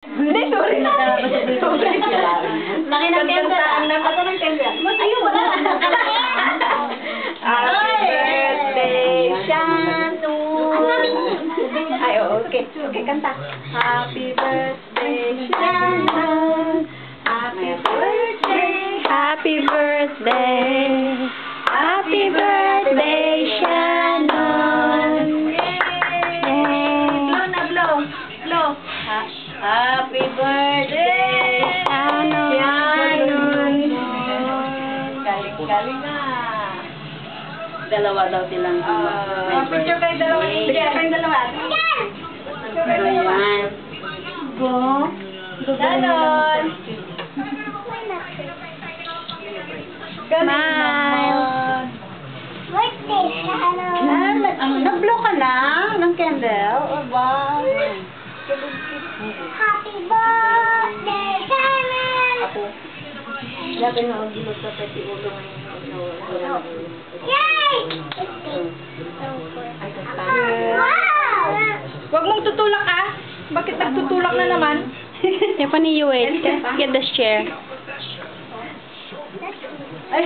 Hindi, sorry na. Laki ng kenda. Ako ng kenda. Ayun, wala. Happy birthday, Shannon. Ay, okay. Okay, kanta. Happy birthday, Shannon. Happy birthday. Happy birthday. Happy birthday, Shannon. Blow na, blow. Blow. Happy birthday, Shannon. Shannon. Galing-galing na. Dalawa daw silang Picture kayo dalawa. Picture kayo dalawa. Ayan. Go. Ganon. Smile. Birthday, Shannon. Nag-blow ka na ng candle? Oh, wow. Happy birthday, Shannon. Ako. Dati na ang gilot sa pati ulo ngayon. Yay! Wow! Huwag mong tutulak ah. Bakit nagtutulak na naman? Tiffany, you wait. Get the chair. Ay,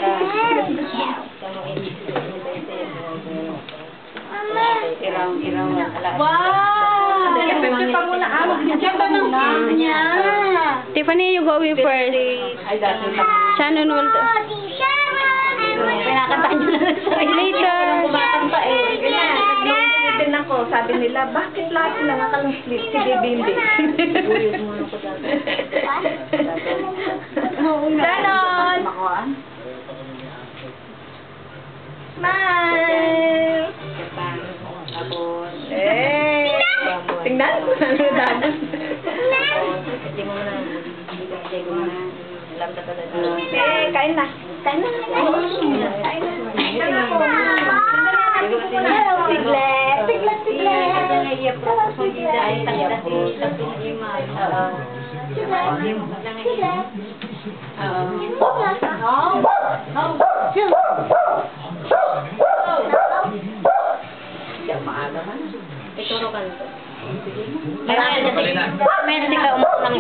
wow! Picture ka muna ah. Mag-picture ka muna. Tiffany, you go away first. Ay, dati na. Shannon will... Pinakanta niyo na lang sa Later. kumakanta eh. Nag-long din ako. Sabi nila, bakit lahat sila nakalong sleep? Si Baby hindi. Buyos mo ako dati. Ganon! Makuhaan? Smile! Tapos, Eh! Tingnan mo na nagdagos. hindi mo na. Hindi mo na. Alam na talaga. Eh, kain na. Kain na. Kain na. Tiglet. Tiglet, tiglet. Ituro ka nito. Meron ka umulang